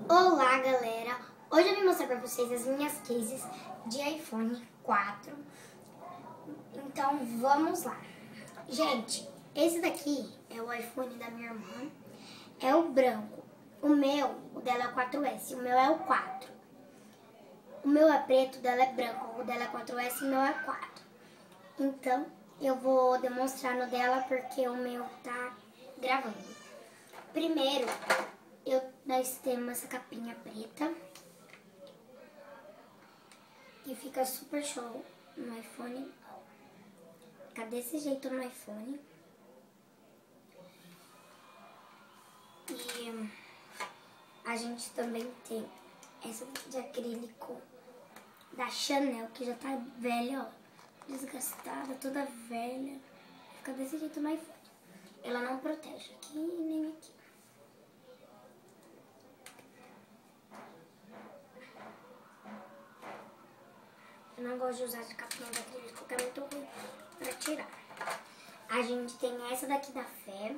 Olá, galera! Hoje eu vim mostrar pra vocês as minhas cases de iPhone 4. Então, vamos lá. Gente, esse daqui é o iPhone da minha irmã. É o branco. O dela é o 4S. O meu é o 4. O meu é preto, o dela é branco. O dela é 4S e o meu é 4. Então, eu vou demonstrar no dela porque o meu tá gravando. Primeiro, nós temos essa capinha preta, que fica super show no iPhone. Fica desse jeito no iPhone. E a gente também tem essa de acrílico da Chanel, que já tá velha, ó, desgastada, toda velha. Fica desse jeito no iPhone. Ela não protege aqui nem aqui. Eu não gosto de usar essa capinha de acrílico, porque é muito ruim pra tirar. A gente tem essa daqui da Fé.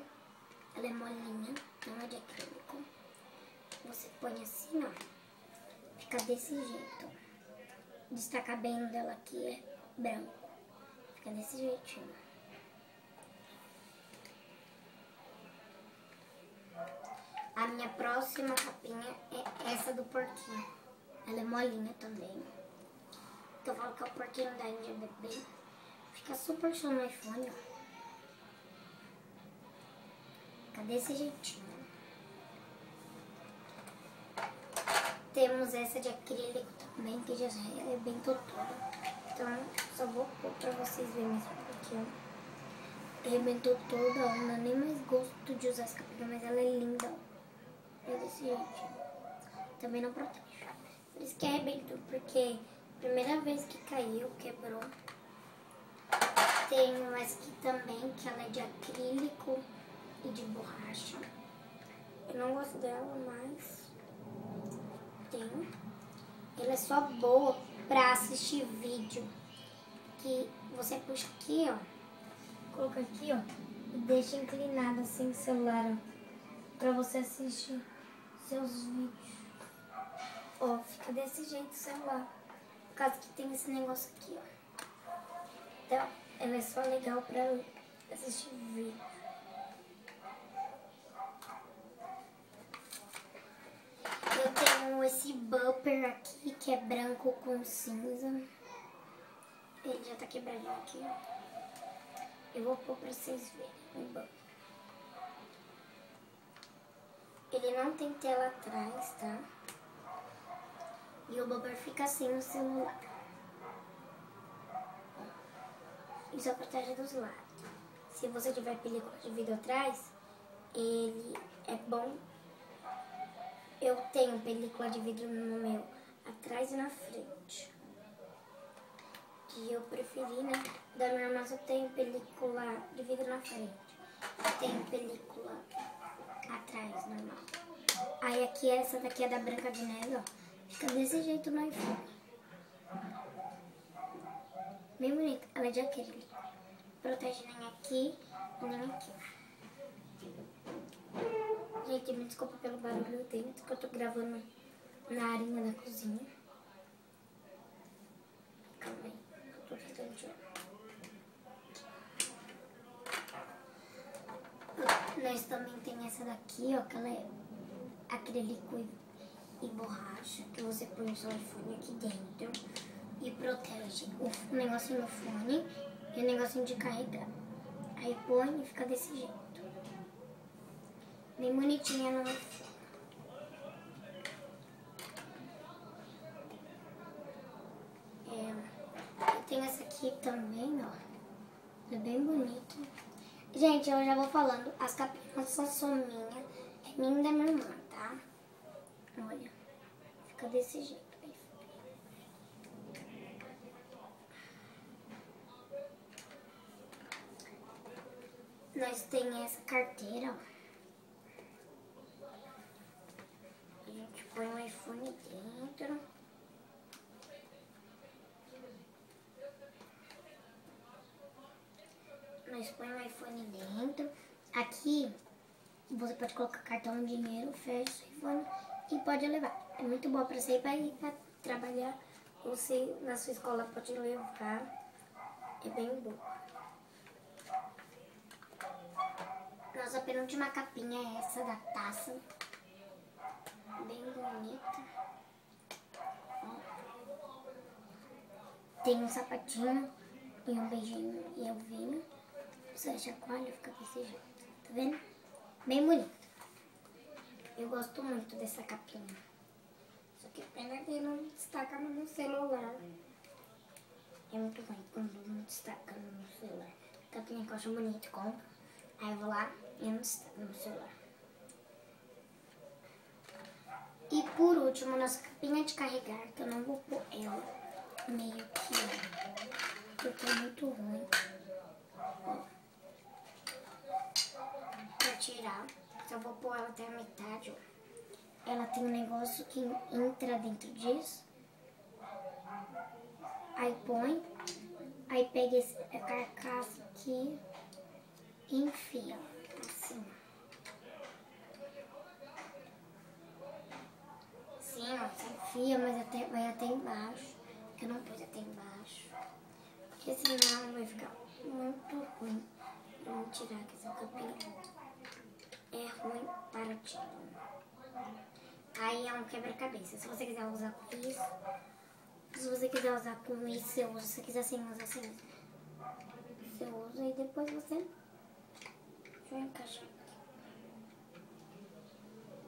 Ela é molinha, não é de acrílico. Você põe assim, ó. Fica desse jeito. Destaca bem dela aqui é branco. Fica desse jeitinho. A minha próxima capinha é essa do porquinho. Ela é molinha também. Então eu falo que é o porquinho da Índia Bebê. Fica super show no iPhone, ó. Fica desse jeitinho. Temos essa de acrílico também, que já arrebentou toda. Então, só vou pôr pra vocês verem isso, porque arrebentou toda, ó. Não dá nem mais gosto de usar essa capinha, mas ela é linda, ó. É desse jeitinho. Também não protege. Por isso que arrebentou, porque primeira vez que caiu, quebrou. Tem essa aqui também, que ela é de acrílico e de borracha. Eu não gosto dela, mas tem. Ela é só boa pra assistir vídeo. Que você puxa aqui, ó. Coloca aqui, ó. E deixa inclinado assim o celular, ó. Pra você assistir seus vídeos. Ó, fica desse jeito o celular. Por causa que tem esse negócio aqui, ó. Então, ela é só legal pra assistir vídeo. Eu tenho esse bumper aqui, que é branco com cinza. Ele já tá quebradinho aqui, ó. Eu vou pôr pra vocês verem o bumper. Ele não tem tela atrás, tá? E o bumper fica assim no celular. E só protege dos lados. Se você tiver película de vidro atrás, ele é bom. Eu tenho película de vidro no meu atrás e na frente. Que eu preferi, né? Da minha irmã só tenho película de vidro na frente. Tenho película atrás, normal. Aí aqui, essa daqui é da Branca de Neve, ó. Fica desse jeito no iPhone. Bem bonita. Ela é de acrílico. Protege nem aqui, nem aqui. Gente, me desculpa pelo barulho dentro, que eu tô gravando na arinha da cozinha. Calma aí, eu tô tentando tirar. Nós também tem essa daqui, ó, que ela é acrílico e borracha, que você põe o seu iPhone aqui dentro e protege o negocinho do fone e o negocinho de carregar. Aí põe e fica desse jeito. Bem bonitinha no iPhone. Eu tenho essa aqui também, ó. É bem bonita. Gente, eu já vou falando. As capinhas são só minha. É minha e da minha irmã, tá? Olha. Fica desse jeito. Nós tem essa carteira, ó. A gente põe o iPhone dentro. Nós põe o iPhone dentro. Aqui Você pode colocar cartão, dinheiro, fecha o iPhone e pode levar. É muito boa para sair, para ir para trabalhar. Você na sua escola pode levar. É bem boa. Nossa penúltima capinha é essa da taça. Bem bonita. Ó. Tem um sapatinho e um beijinho e ovinho. Você chacoalha e fica desse jeito. Tá vendo? Bem bonito. Eu gosto muito dessa capinha. Só que pena que não destaca no meu celular. É muito ruim quando não destaca no meu celular. Capinha que eu acho bonito, compro. Aí eu vou lá e não destaca no meu celular. E por último, nossa capinha de carregar, que eu não vou pôr ela meio que porque é muito ruim. Ó. Pra tirar, só vou pôr ela até a metade, ó. Ela tem um negócio que entra dentro disso. Aí põe, aí pega a carcaça aqui e enfia, assim. Sim, ó, você enfia, mas vai até embaixo. Eu não pus até embaixo, porque senão vai ficar muito ruim. Vamos tirar aqui essa capinha. É ruim para tirar. Aí é um quebra-cabeça. Se você quiser usar com isso, se você quiser usar com isso, você usa. Se você quiser sem usar, você usa e depois você... Deixa eu encaixar aqui.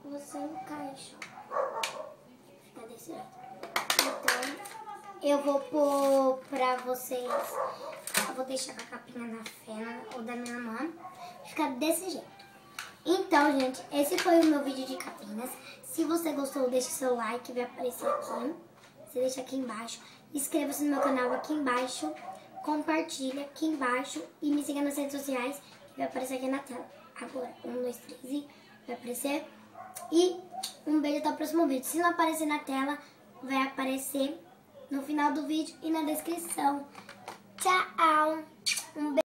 Você encaixa. Fica desse jeito. Então, eu vou pôr pra vocês... Eu vou deixar com a capinha da Fena ou da minha mãe. Fica desse jeito. Então, gente, esse foi o meu vídeo de capinhas. Se você gostou, deixe seu like, vai aparecer aqui. Você deixa aqui embaixo. Inscreva-se no meu canal aqui embaixo. Compartilha aqui embaixo. E me siga nas redes sociais, que vai aparecer aqui na tela. Agora, 1, 2, 3 e vai aparecer. E um beijo até o próximo vídeo. Se não aparecer na tela, vai aparecer no final do vídeo e na descrição. Tchau! Um beijo.